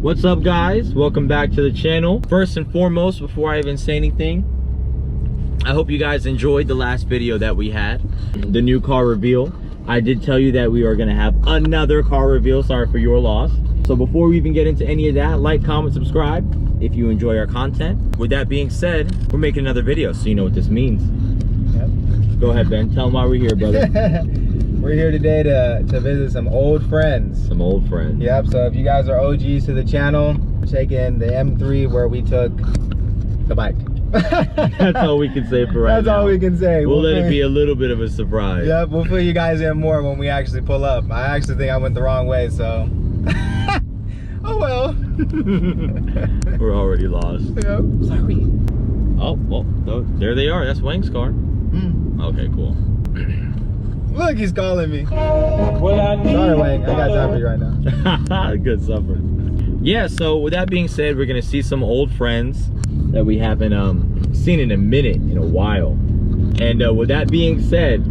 What's up, guys? Welcome back to the channel. First and foremost, before I even say anything, I hope you guys enjoyed the last video that we had, the new car reveal. I did tell you that we are gonna have another car reveal. Sorry for your loss. So before we even get into any of that, like, comment, subscribe if you enjoy our content. With that being said, we're making another video, so you know what this means. Yep. Go ahead, Ben. Tell them why we're here, brother. We're here today to visit some old friends. Some old friends. Yep, so if you guys are OGs to the channel, check in the M3 where we took the bike. That's all we can say for right now. That's all we can say. We'll let it be a little bit of a surprise. Yep, we'll fill you guys in more when we actually pull up. I actually think I went the wrong way, so. Oh well. We're already lost. Yep. Sorry. Oh, well, there they are. That's Wang's car. Okay, cool. Look, he's calling me. Sorry, Wang. I got time for you right now. Good supper. Yeah, so with that being said, we're gonna see some old friends that we haven't seen in a minute, in a while. And with that being said,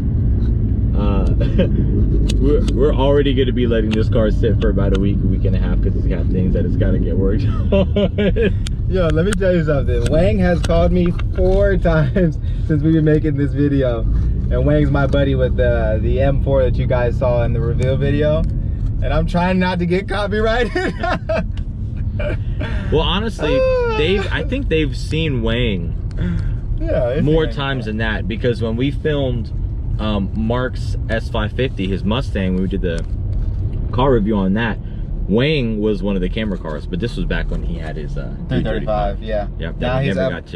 we're already gonna be letting this car sit for about a week and a half because it's got things that it's gotta get worked on. Yo, let me tell you something. Wang has called me 4 times since we've been making this video. And Wang's my buddy with the M4 that you guys saw in the reveal video. And I'm trying not to get copyrighted. Well, honestly, I think they've seen Wang more times than that, because when we filmed Mark's S550, his Mustang, when we did the car review on that, Wang was one of the camera cars, but this was back when he had his 335, yeah. Yep, that we never got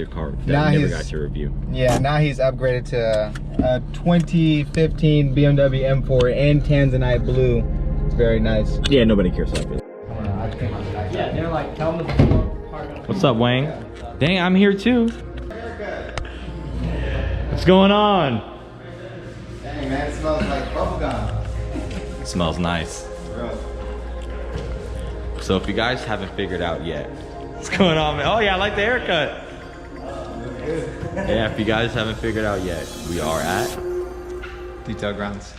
to review. Yeah, now he's upgraded to a 2015 BMW M4 and Tanzanite blue. It's very nice. Yeah, nobody cares about it. Yeah, they're like, tell them what's up, Wang? Dang, I'm here too. What's going on? Dang, man, it smells like bubblegum. It smells nice. Bro. So if you guys haven't figured out yet, what's going on, man? Oh yeah, I like the haircut. Yeah, if you guys haven't figured out yet, we are at Detailgrounds.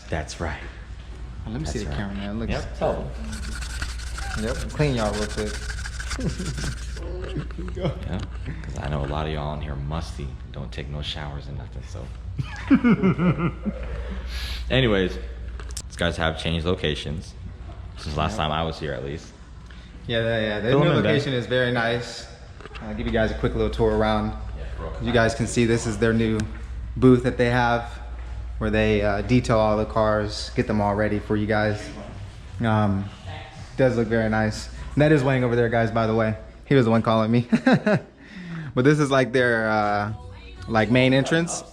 That's right. Let me see the camera, man. Look. Yep, tell them. Yep, clean y'all real quick. Yeah, because I know a lot of y'all in here musty, don't take no showers and nothing, so. Anyways, these guys have changed locations since last time I was here, at least. Yeah. The new location is very nice. I'll give you guys a quick little tour around. You guys can see this is their new booth that they have, where they detail all the cars, get them all ready for you guys. Does look very nice. And that is Wang over there, guys, by the way. He was the one calling me. But this is like their like main entrance.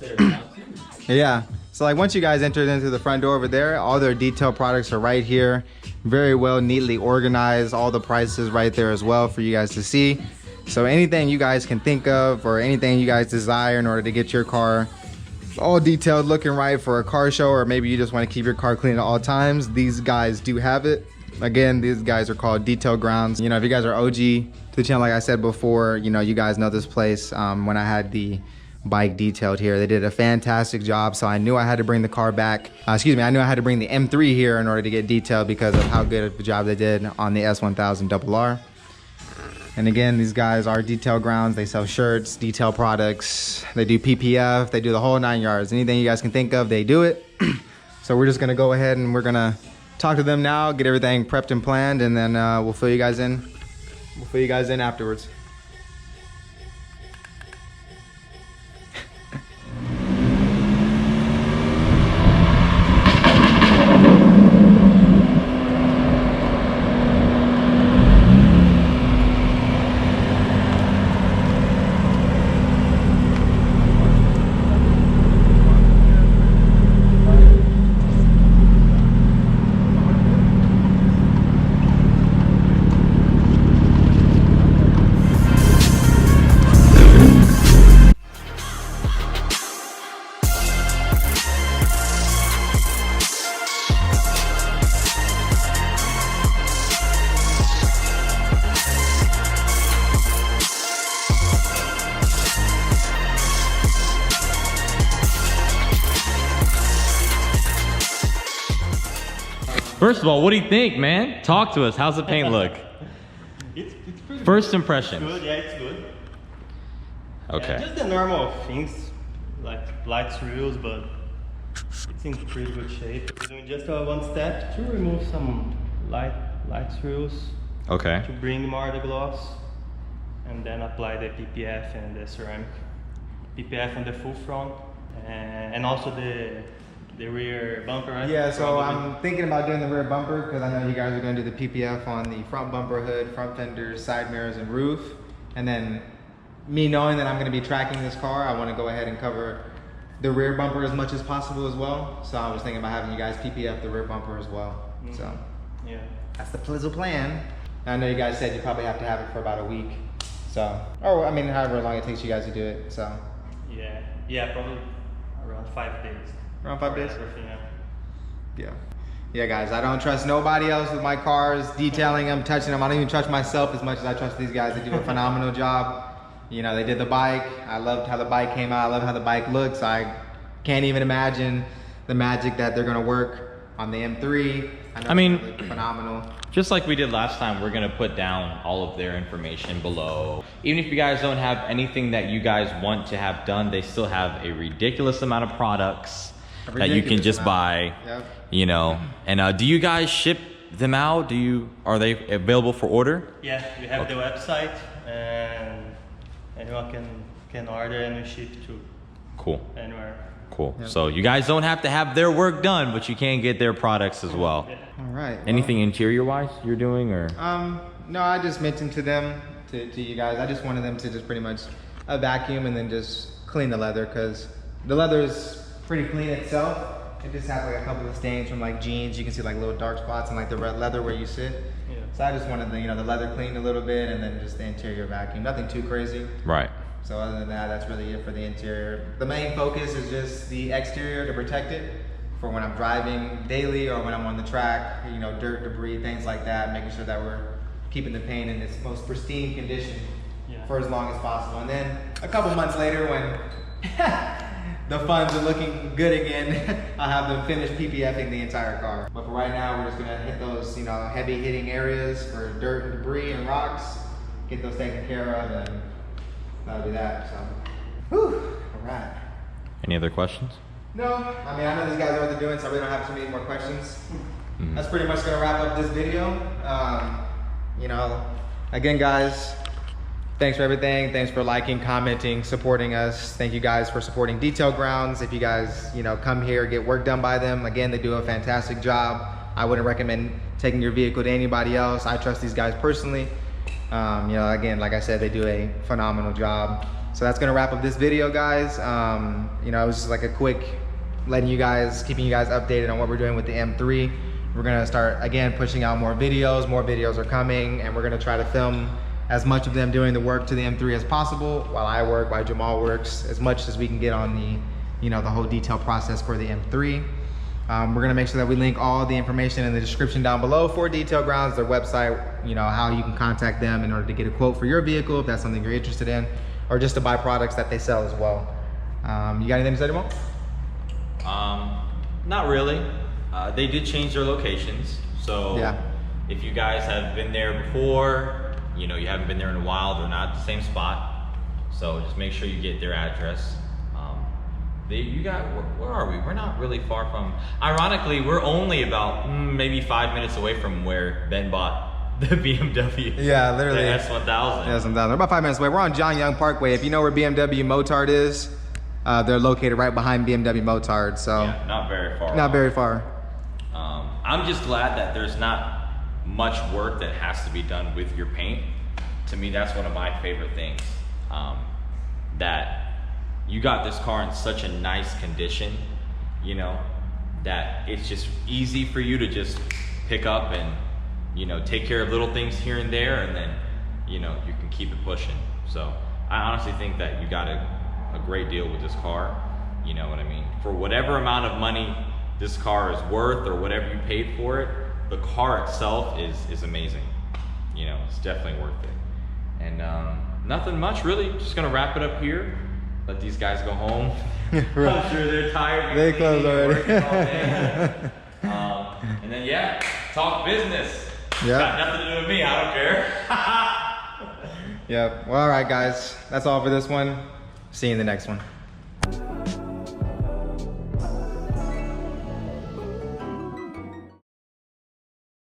Yeah. So like once you guys enter into the front door over there, all their detail products are right here. Very well, neatly organized. All the prices right there as well for you guys to see. So anything you guys can think of or anything you guys desire in order to get your car all detailed, looking right for a car show, or maybe you just want to keep your car clean at all times, these guys do have it. Again, these guys are called Detailgrounds. You know, if you guys are OG to the channel, like I said before, you know, you guys know this place. When I had the bike detailed here, they did a fantastic job, so I knew I had to bring the car back. I knew I had to bring the M3 here in order to get detailed because of how good of a job they did on the S1000RR. And again, these guys are Detailgrounds. They sell shirts, detail products. They do PPF. They do the whole 9 yards. Anything you guys can think of, they do it. So we're just gonna go ahead and we're gonna talk to them now, get everything prepped and planned, and then we'll fill you guys in. We'll fill you guys in afterwards. First of all, what do you think, man? Talk to us. How's the paint look? It's pretty First good. impressions. It's good, yeah, it's good. Okay. Yeah, just the normal things, like light wheels, but it's in pretty good shape. Doing just one step to remove some light wheels Okay. to bring more the gloss, and then apply the PPF and the ceramic. PPF on the full front, and also the rear bumper, right? Yeah, so Probably. I'm thinking about doing the rear bumper because I know you guys are going to do the PPF on the front bumper, hood, front fenders, side mirrors, and roof. And then me knowing that I'm going to be tracking this car, I want to go ahead and cover the rear bumper as much as possible as well. So I was thinking about having you guys PPF the rear bumper as well. So Yeah. that's the Plizzle plan. I know you guys said you probably have to have it for about a week. So, or I mean, however long it takes you guys to do it. So, Yeah, probably around 5 days. around 5 days? Everything, yeah. Yeah, guys, I don't trust nobody else with my cars, detailing them, touching them. I don't even trust myself as much as I trust these guys. They do a phenomenal job. You know, they did the bike. I loved how the bike came out. I love how the bike looks. I can't even imagine the magic that they're gonna work on the M3. I mean, it's gonna look phenomenal. Just like we did last time, we're gonna put down all of their information below. Even if you guys don't have anything that you guys want to have done, they still have a ridiculous amount of products that you can just buy. Yep. You know, and do you guys ship them out? Are they available for order? Yeah, we have the website, and anyone can order and we ship to Cool. anywhere. Cool. Yep. So you guys don't have to have their work done, but you can get their products as well. All right. well, Anything interior wise you're doing, or? No, I just mentioned to them, to you guys, I just wanted them to just pretty much vacuum and then just clean the leather, because the leather is pretty clean itself. It just has like a couple of stains from like jeans. You can see like little dark spots on like the red leather where you sit. Yeah. So I just wanted the, the leather cleaned a little bit and then just the interior vacuum. Nothing too crazy. Right. So other than that, that's really it for the interior. The main focus is just the exterior to protect it for when I'm driving daily or when I'm on the track, dirt, debris, things like that, making sure that we're keeping the paint in its most pristine condition for as long as possible. And then a couple months later when the funds are looking good again, I'll have them finish PPFing the entire car. But for right now, we're just gonna hit those, heavy hitting areas for dirt and debris and rocks, get those taken care of, and that'll be that, so. Whew, all right. Any other questions? No, I mean, I know these guys know what they're doing, so I really don't have too many more questions. That's pretty much gonna wrap up this video. Again, guys, thanks for everything. Thanks for liking, commenting, supporting us. Thank you guys for supporting Detailgrounds. If you guys, come here, get work done by them. Again, they do a fantastic job. I wouldn't recommend taking your vehicle to anybody else. I trust these guys personally. Again, like I said, they do a phenomenal job. So that's gonna wrap up this video, guys. It was just like a quick keeping you guys updated on what we're doing with the M3. We're gonna start, again, pushing out more videos. More videos are coming, and we're gonna try to film as much of them doing the work to the M3 as possible, while I work, while Jamal works, as much as we can get on the, the whole detail process for the M3. We're gonna make sure that we link all the information in the description down below for Detailgrounds, their website, how you can contact them in order to get a quote for your vehicle if that's something you're interested in, or just to buy products that they sell as well. You got anything to say, Jamal? Not really. They did change their locations, so Yeah. if you guys have been there before, you haven't been there in a while, they're not at the same spot. So just make sure you get their address. Where are we? We're not really far from, ironically, we're only about maybe 5 minutes away from where Ben bought the BMW. Yeah, literally. The S1000. Yeah, they're about 5 minutes away. We're on John Young Parkway. If you know where BMW Motard is, they're located right behind BMW Motard. So Yeah, not very far. not very far. I'm just glad that there's not much work that has to be done with your paint. To me, that's one of my favorite things. That you got this car in such a nice condition, that it's just easy for you to just pick up and, take care of little things here and there, and then, you can keep it pushing. So I honestly think that you got a great deal with this car. You know what I mean? For whatever amount of money this car is worth, or whatever you paid for it, the car itself is amazing. It's definitely worth it. And nothing much really, just gonna wrap it up here. Let these guys go home. I'm sure they're tired. They closed already. Working all day. And then Talk business. Yeah. Got nothing to do with me, I don't care. Yep. Well, all right, guys. That's all for this one. See you in the next one.